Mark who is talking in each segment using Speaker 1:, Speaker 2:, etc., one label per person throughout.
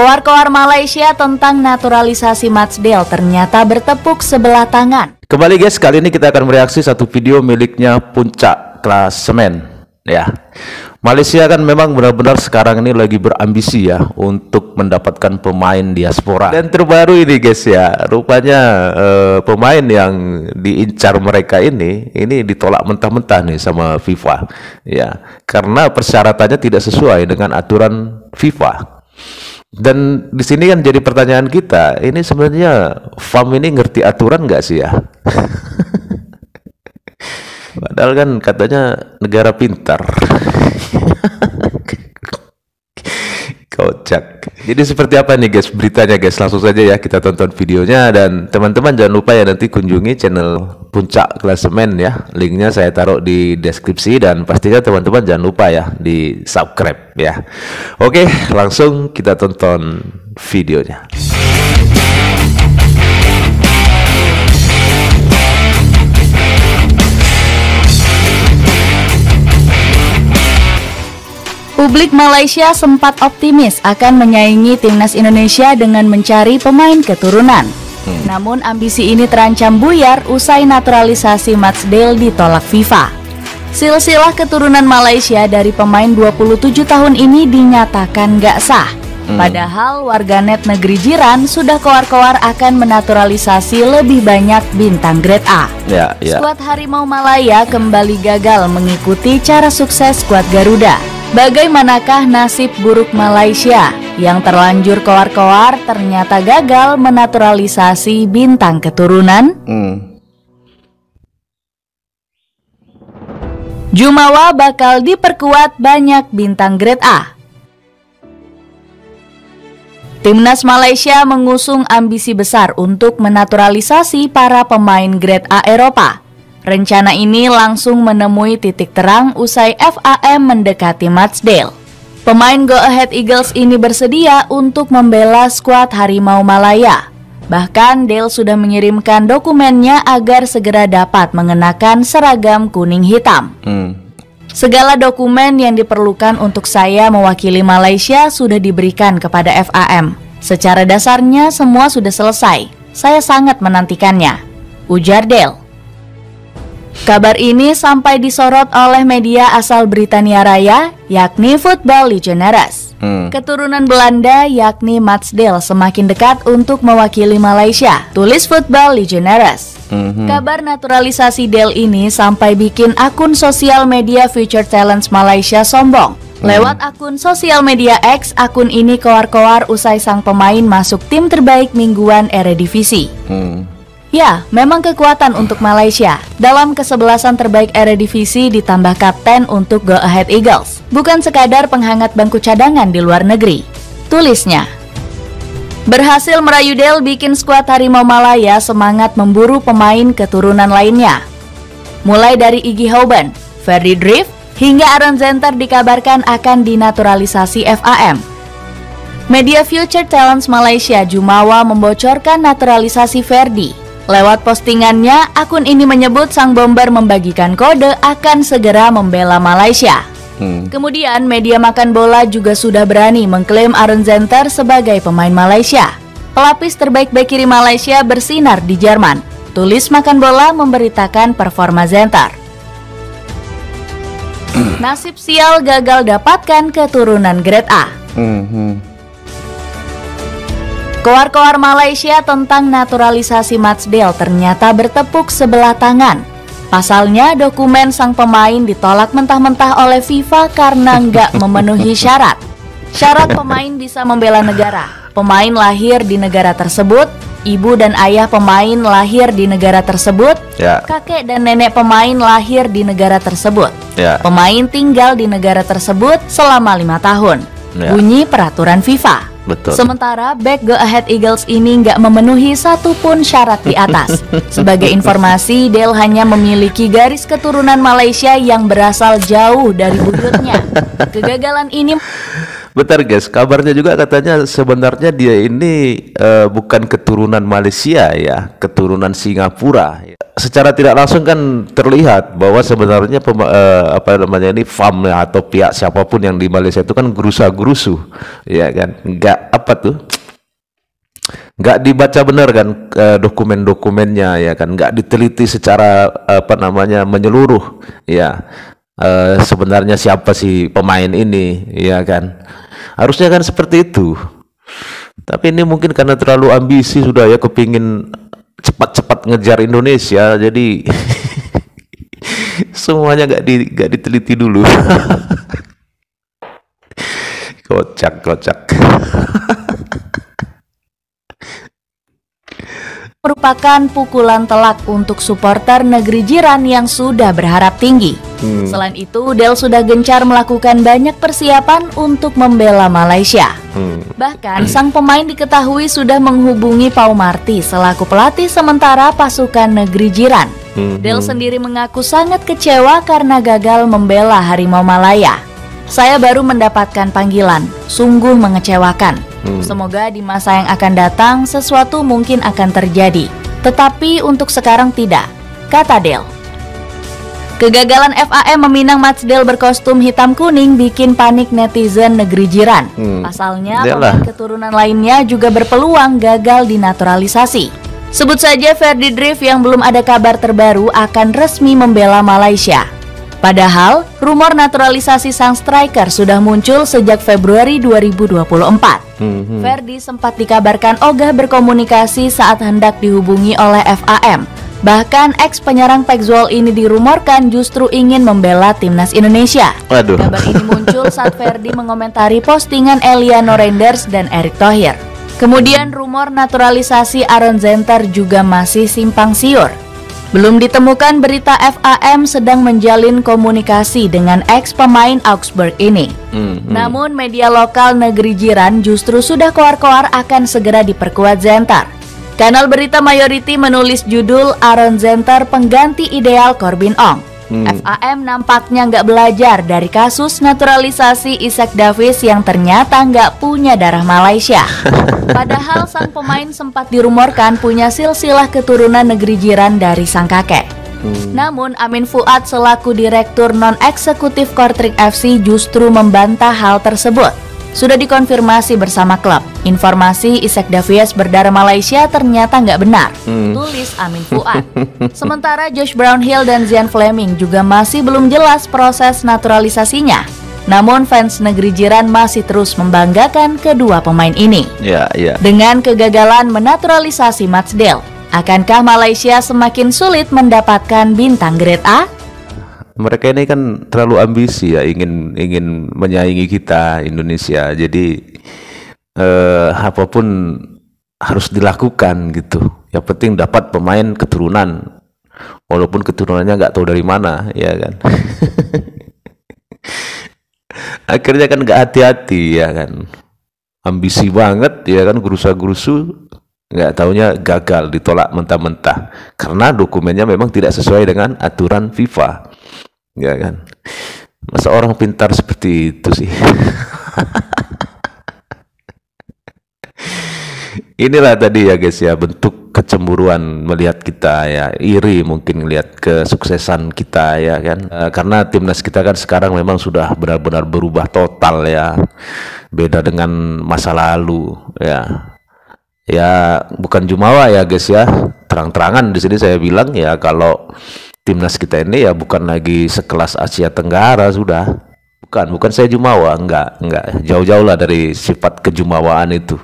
Speaker 1: Koar-koar Malaysia tentang naturalisasi Matsdale ternyata bertepuk sebelah tangan.
Speaker 2: Kembali guys, kali ini kita akan mereaksi satu video miliknya Puncak Klasemen. Ya, Malaysia kan memang benar-benar sekarang ini lagi berambisi ya untuk mendapatkan pemain diaspora. Dan terbaru ini guys ya, rupanya pemain yang diincar mereka ini ditolak mentah-mentah nih sama FIFA. Ya, karena persyaratannya tidak sesuai dengan aturan FIFA. Dan di sini kan jadi pertanyaan kita, ini sebenarnya FAM ini ngerti aturan nggak sih ya? Padahal kan katanya negara pintar. Kocak. Jadi seperti apa nih guys beritanya guys? Langsung saja ya kita tonton videonya. Dan teman-teman jangan lupa ya nanti kunjungi channel Puncak Klasemen ya. Linknya saya taruh di deskripsi. Dan pastinya teman-teman jangan lupa ya di subscribe ya. Oke, langsung kita tonton videonya.
Speaker 1: Publik Malaysia sempat optimis akan menyaingi timnas Indonesia dengan mencari pemain keturunan. Namun ambisi ini terancam buyar usai naturalisasi Matsdale ditolak FIFA. Silsilah keturunan Malaysia dari pemain 27 tahun ini dinyatakan gak sah. Padahal warganet negeri jiran sudah koar-koar akan menaturalisasi lebih banyak bintang grade A. Skuad Harimau Malaya kembali gagal mengikuti cara sukses skuad Garuda. Bagaimanakah nasib buruk Malaysia yang terlanjur koar-koar ternyata gagal menaturalisasi bintang keturunan? Jumawa bakal diperkuat banyak bintang grade A. Timnas Malaysia mengusung ambisi besar untuk menaturalisasi para pemain grade A Eropa. Rencana ini langsung menemui titik terang usai FAM mendekati Matsdale. Pemain Go Ahead Eagles ini bersedia untuk membela skuad Harimau Malaya. Bahkan Dale sudah mengirimkan dokumennya agar segera dapat mengenakan seragam kuning hitam. Segala dokumen yang diperlukan untuk saya mewakili Malaysia sudah diberikan kepada FAM. Secara dasarnya semua sudah selesai. Saya sangat menantikannya, ujar Dale. Kabar ini sampai disorot oleh media asal Britania Raya, yakni Football Legionnaires. Keturunan Belanda yakni Matsdale semakin dekat untuk mewakili Malaysia, tulis Football Legionnaires. Kabar naturalisasi Dale ini sampai bikin akun sosial media Future Talents Malaysia sombong. Lewat akun sosial media X, akun ini koar-koar usai sang pemain masuk tim terbaik mingguan Eredivisie. Ya, memang kekuatan untuk Malaysia. Dalam kesebelasan terbaik Eredivisie ditambah kapten untuk Go Ahead Eagles. Bukan sekadar penghangat bangku cadangan di luar negeri, tulisnya. Berhasil merayu Dale bikin skuad Harimau Malaya semangat memburu pemain keturunan lainnya. Mulai dari Iggy Houben, Ferdy Drift, hingga Aaron Zenter dikabarkan akan dinaturalisasi FAM. Media Future Talents Malaysia Jumawa membocorkan naturalisasi Ferdy. Lewat postingannya, akun ini menyebut sang bomber membagikan kode akan segera membela Malaysia. Kemudian media Makan Bola juga sudah berani mengklaim Aaron Zenter sebagai pemain Malaysia. Pelapis terbaik bek kiri Malaysia bersinar di Jerman, tulis Makan Bola memberitakan performa Zenter. Nasib sial gagal dapatkan keturunan grade A. Koar-koar Malaysia tentang naturalisasi Matsdale ternyata bertepuk sebelah tangan. Pasalnya dokumen sang pemain ditolak mentah-mentah oleh FIFA karena nggak memenuhi syarat. Syarat pemain bisa membela negara. Pemain lahir di negara tersebut, ibu dan ayah pemain lahir di negara tersebut, kakek dan nenek pemain lahir di negara tersebut. Pemain tinggal di negara tersebut selama 5 tahun. Bunyi peraturan FIFA.
Speaker 2: Betul.
Speaker 1: Sementara back Go Ahead Eagles ini nggak memenuhi satupun syarat di atas. Sebagai informasi, Dale hanya memiliki garis keturunan Malaysia yang berasal jauh dari buyutnya. Kegagalan ini...
Speaker 2: Bentar guys, kabarnya juga katanya sebenarnya dia ini bukan keturunan Malaysia ya, keturunan Singapura. secara tidak langsung kan terlihat bahwa sebenarnya ini FAM atau pihak siapapun yang di Malaysia itu kan gerusa-gerusu, ya kan, nggak dibaca benar kan dokumen-dokumennya, ya kan, nggak diteliti secara menyeluruh, ya. Sebenarnya siapa sih pemain ini, ya kan, harusnya kan seperti itu. Tapi ini mungkin karena terlalu ambisi sudah, ya, kepingin cepat-cepat ngejar Indonesia, jadi semuanya nggak diteliti dulu. Kocak.
Speaker 1: Merupakan pukulan telak untuk supporter negeri jiran yang sudah berharap tinggi. Selain itu, Del sudah gencar melakukan banyak persiapan untuk membela Malaysia. Bahkan, sang pemain diketahui sudah menghubungi Pau Marty selaku pelatih sementara pasukan negeri jiran. Del sendiri mengaku sangat kecewa karena gagal membela Harimau Malaya. Saya baru mendapatkan panggilan, sungguh mengecewakan. Semoga di masa yang akan datang sesuatu mungkin akan terjadi, tetapi untuk sekarang tidak, kata Del. Kegagalan FAM meminang matchdale berkostum hitam kuning bikin panik netizen negeri jiran. Pasalnya pemain keturunan lainnya juga berpeluang gagal dinaturalisasi. Sebut saja Ferdi Drift yang belum ada kabar terbaru akan resmi membela Malaysia. Padahal, rumor naturalisasi sang striker sudah muncul sejak Februari 2024. Ferdi sempat dikabarkan ogah berkomunikasi saat hendak dihubungi oleh FAM. Bahkan ex-penyerang Pexwool ini dirumorkan justru ingin membela timnas Indonesia. Kabar ini muncul saat Ferdi mengomentari postingan Eliano Reinders dan Erick Thohir. Kemudian rumor naturalisasi Aaron Zenter juga masih simpang siur. Belum ditemukan berita FAM sedang menjalin komunikasi dengan ex-pemain Augsburg ini. Namun media lokal negeri jiran justru sudah koar-koar akan segera diperkuat Zenter. Kanal berita Mayority menulis judul Aaron Zenter pengganti ideal Corbin Ong. FAM nampaknya nggak belajar dari kasus naturalisasi Isak Davis yang ternyata nggak punya darah Malaysia. Padahal sang pemain sempat dirumorkan punya silsilah keturunan negeri jiran dari sang kakek. Namun Amin Fuad selaku direktur non-eksekutif Kortrijk FC justru membantah hal tersebut. Sudah dikonfirmasi bersama klub. Informasi Isak Davies berdarah Malaysia ternyata nggak benar, tulis Amin Fuad. Sementara Josh Brownhill dan Zian Fleming juga masih belum jelas proses naturalisasinya. Namun fans negeri jiran masih terus membanggakan kedua pemain ini. Dengan kegagalan menaturalisasi matchdale, akankah Malaysia semakin sulit mendapatkan bintang grade A?
Speaker 2: Mereka ini kan terlalu ambisi, ya, ingin menyaingi kita Indonesia. Jadi apapun harus dilakukan gitu. Yang penting dapat pemain keturunan, walaupun keturunannya nggak tahu dari mana, ya kan. Akhirnya kan nggak hati-hati, ya kan. Ambisi banget, ya kan, gerusa-gerusu. Nggak taunya gagal, ditolak mentah-mentah karena dokumennya memang tidak sesuai dengan aturan FIFA. Ya kan, masa orang pintar seperti itu sih. Inilah tadi, ya guys, ya, bentuk kecemburuan melihat kita, ya, iri mungkin melihat kesuksesan kita, ya kan, karena timnas kita kan sekarang memang sudah benar-benar berubah total, ya, beda dengan masa lalu, ya bukan jumawa, ya guys, ya, terang-terangan di sini saya bilang, ya, kalau timnas kita ini ya bukan lagi sekelas Asia Tenggara, sudah. Bukan saya jumawa, enggak, jauh-jauh lah dari sifat kejumawaan itu.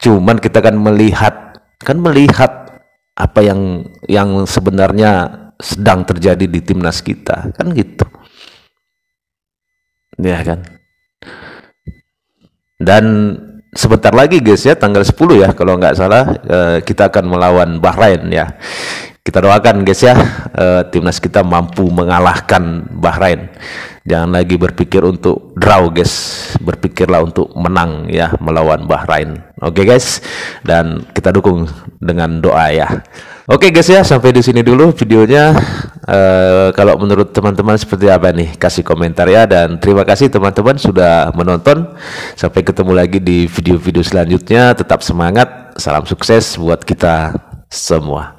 Speaker 2: Cuman kita kan melihat apa yang sebenarnya sedang terjadi di timnas kita, kan gitu. Ya kan. Dan sebentar lagi, guys, ya, tanggal 10 ya kalau nggak salah, kita akan melawan Bahrain, ya. Kita doakan, guys, ya, timnas kita mampu mengalahkan Bahrain. Jangan lagi berpikir untuk draw, guys. Berpikirlah untuk menang, ya, melawan Bahrain. Oke, guys. Dan kita dukung dengan doa, ya. Oke, guys, ya, sampai di sini dulu videonya. Kalau menurut teman-teman seperti apa nih? Kasih komentar, ya. Dan terima kasih teman-teman sudah menonton. Sampai ketemu lagi di video-video selanjutnya. Tetap semangat. Salam sukses buat kita semua.